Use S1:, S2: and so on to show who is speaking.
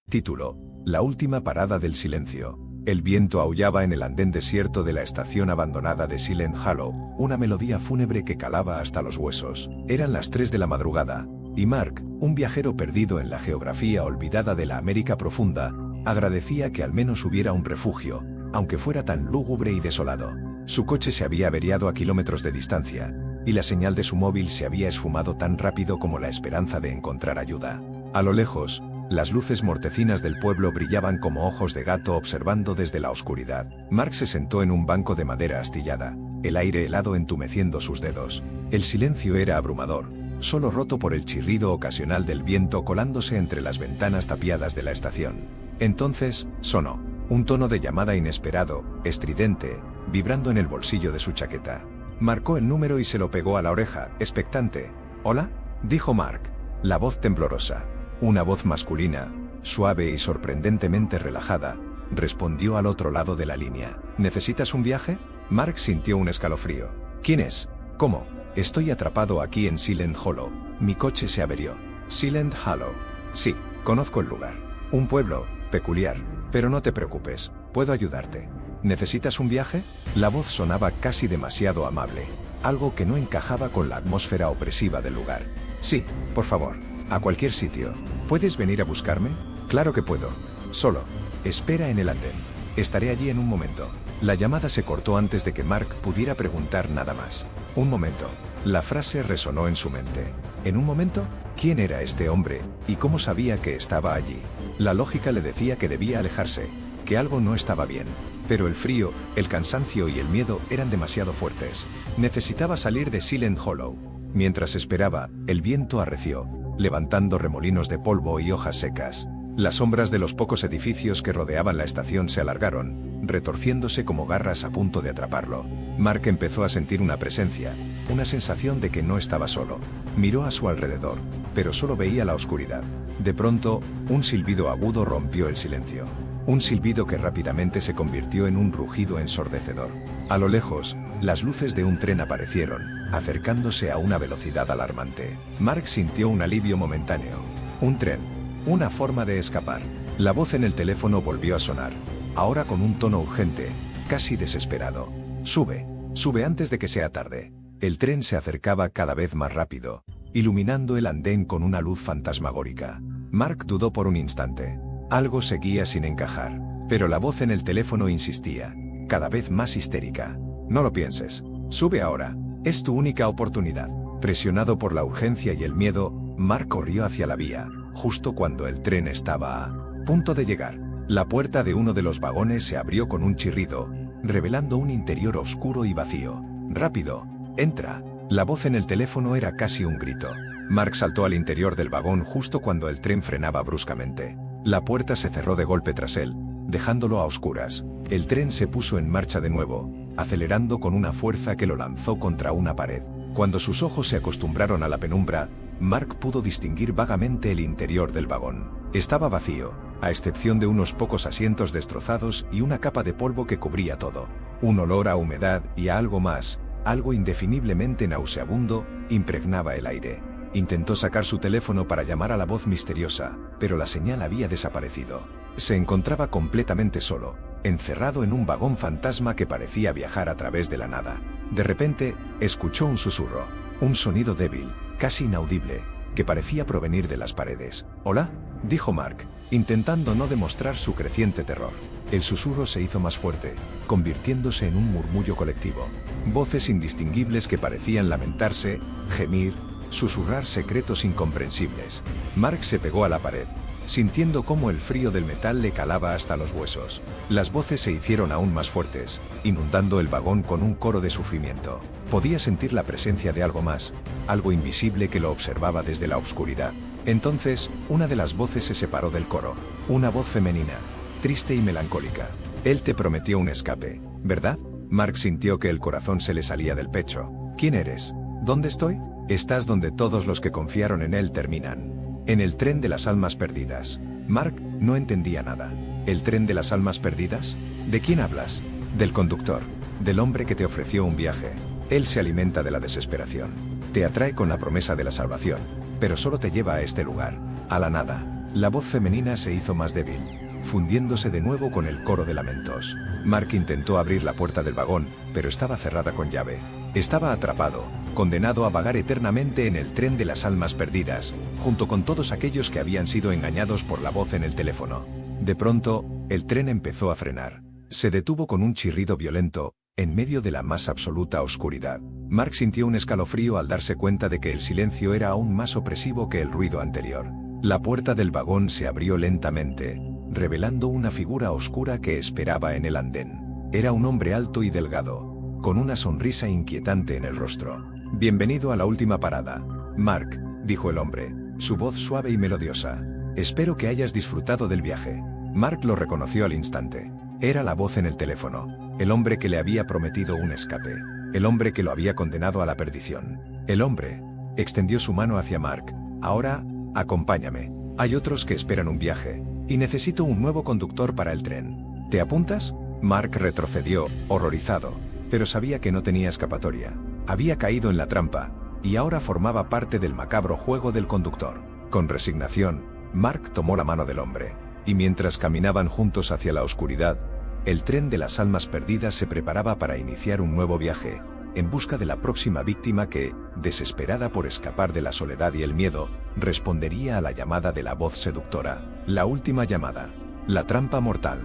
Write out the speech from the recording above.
S1: Título: La última parada del silencio. El viento aullaba en el andén desierto de la estación abandonada de Silent Hollow, una melodía fúnebre que calaba hasta los huesos. Eran las 3 de la madrugada, y Mark, un viajero perdido en la geografía olvidada de la América profunda, agradecía que al menos hubiera un refugio, aunque fuera tan lúgubre y desolado. Su coche se había averiado a kilómetros de distancia, y la señal de su móvil se había esfumado tan rápido como la esperanza de encontrar ayuda. A lo lejos, las luces mortecinas del pueblo brillaban como ojos de gato observando desde la oscuridad. Mark se sentó en un banco de madera astillada, el aire helado entumeciendo sus dedos. El silencio era abrumador, solo roto por el chirrido ocasional del viento colándose entre las ventanas tapiadas de la estación. Entonces, sonó un tono de llamada inesperado, estridente, vibrando en el bolsillo de su chaqueta. Marcó el número y se lo pegó a la oreja, expectante. «¿Hola?», dijo Mark. La voz temblorosa, una voz masculina, suave y sorprendentemente relajada, respondió al otro lado de la línea. «¿Necesitas un viaje?». Mark sintió un escalofrío. «¿Quién es?». «¿Cómo?». «Estoy atrapado aquí en Silent Hollow. Mi coche se averió». «Silent Hollow». «Sí, conozco el lugar. Un pueblo peculiar. Pero no te preocupes, puedo ayudarte». «¿Necesitas un viaje?». La voz sonaba casi demasiado amable, algo que no encajaba con la atmósfera opresiva del lugar. «Sí, por favor, a cualquier sitio. ¿Puedes venir a buscarme?». «Claro que puedo. Solo espera en el andén. Estaré allí en un momento». La llamada se cortó antes de que Mark pudiera preguntar nada más. «Un momento». La frase resonó en su mente. ¿En un momento? ¿Quién era este hombre, y cómo sabía que estaba allí? La lógica le decía que debía alejarse, que algo no estaba bien. Pero el frío, el cansancio y el miedo eran demasiado fuertes. Necesitaba salir de Silent Hollow. Mientras esperaba, el viento arreció, levantando remolinos de polvo y hojas secas. Las sombras de los pocos edificios que rodeaban la estación se alargaron, retorciéndose como garras a punto de atraparlo. Mark empezó a sentir una presencia, una sensación de que no estaba solo. Miró a su alrededor, pero solo veía la oscuridad. De pronto, un silbido agudo rompió el silencio. Un silbido que rápidamente se convirtió en un rugido ensordecedor. A lo lejos, las luces de un tren aparecieron, acercándose a una velocidad alarmante. Mark sintió un alivio momentáneo. Un tren. Una forma de escapar. La voz en el teléfono volvió a sonar, ahora con un tono urgente, casi desesperado. «Sube, sube antes de que sea tarde». El tren se acercaba cada vez más rápido, iluminando el andén con una luz fantasmagórica. Mark dudó por un instante. Algo seguía sin encajar, pero la voz en el teléfono insistía, cada vez más histérica. «No lo pienses. Sube ahora. Es tu única oportunidad». Presionado por la urgencia y el miedo, Mark corrió hacia la vía, justo cuando el tren estaba a punto de llegar. La puerta de uno de los vagones se abrió con un chirrido, revelando un interior oscuro y vacío. «Rápido, entra». La voz en el teléfono era casi un grito. Mark saltó al interior del vagón justo cuando el tren frenaba bruscamente. La puerta se cerró de golpe tras él, dejándolo a oscuras. El tren se puso en marcha de nuevo, acelerando con una fuerza que lo lanzó contra una pared. Cuando sus ojos se acostumbraron a la penumbra, Mark pudo distinguir vagamente el interior del vagón. Estaba vacío, a excepción de unos pocos asientos destrozados y una capa de polvo que cubría todo. Un olor a humedad y a algo más, algo indefiniblemente nauseabundo, impregnaba el aire. Intentó sacar su teléfono para llamar a la voz misteriosa, pero la señal había desaparecido. Se encontraba completamente solo, encerrado en un vagón fantasma que parecía viajar a través de la nada. De repente, escuchó un susurro, un sonido débil, casi inaudible, que parecía provenir de las paredes. «¿Hola?», dijo Mark, intentando no demostrar su creciente terror. El susurro se hizo más fuerte, convirtiéndose en un murmullo colectivo. Voces indistinguibles que parecían lamentarse, gemir, susurrar secretos incomprensibles. Mark se pegó a la pared, sintiendo cómo el frío del metal le calaba hasta los huesos. Las voces se hicieron aún más fuertes, inundando el vagón con un coro de sufrimiento. Podía sentir la presencia de algo más, algo invisible que lo observaba desde la oscuridad. Entonces, una de las voces se separó del coro, una voz femenina, triste y melancólica. «Él te prometió un escape, ¿verdad?». Mark sintió que el corazón se le salía del pecho. «¿Quién eres? ¿Dónde estoy?». «Estás donde todos los que confiaron en él terminan. En el tren de las almas perdidas». Mark no entendía nada. ¿El tren de las almas perdidas? ¿De quién hablas? «Del conductor, del hombre que te ofreció un viaje. Él se alimenta de la desesperación. Te atrae con la promesa de la salvación. pero solo te lleva a este lugar, a la nada. La voz femenina se hizo más débil, fundiéndose de nuevo con el coro de lamentos. Mark intentó abrir la puerta del vagón, pero estaba cerrada con llave. Estaba atrapado, condenado a vagar eternamente en el tren de las almas perdidas, junto con todos aquellos que habían sido engañados por la voz en el teléfono. De pronto, el tren empezó a frenar. Se detuvo con un chirrido violento, en medio de la más absoluta oscuridad. Mark sintió un escalofrío al darse cuenta de que el silencio era aún más opresivo que el ruido anterior. La puerta del vagón se abrió lentamente, revelando una figura oscura que esperaba en el andén. Era un hombre alto y delgado, con una sonrisa inquietante en el rostro. «Bienvenido a la última parada, Mark», dijo el hombre, su voz suave y melodiosa. «Espero que hayas disfrutado del viaje». Mark lo reconoció al instante. Era la voz en el teléfono, el hombre que le había prometido un escape, el hombre que lo había condenado a la perdición. El hombre extendió su mano hacia Mark. «Ahora, acompáñame. Hay otros que esperan un viaje, y necesito un nuevo conductor para el tren. ¿Te apuntas?» Mark retrocedió, horrorizado, pero sabía que no tenía escapatoria. Había caído en la trampa, y ahora formaba parte del macabro juego del conductor. Con resignación, Mark tomó la mano del hombre, y mientras caminaban juntos hacia la oscuridad, el tren de las almas perdidas se preparaba para iniciar un nuevo viaje, en busca de la próxima víctima que, desesperada por escapar de la soledad y el miedo, respondería a la llamada de la voz seductora. La última llamada. La trampa mortal.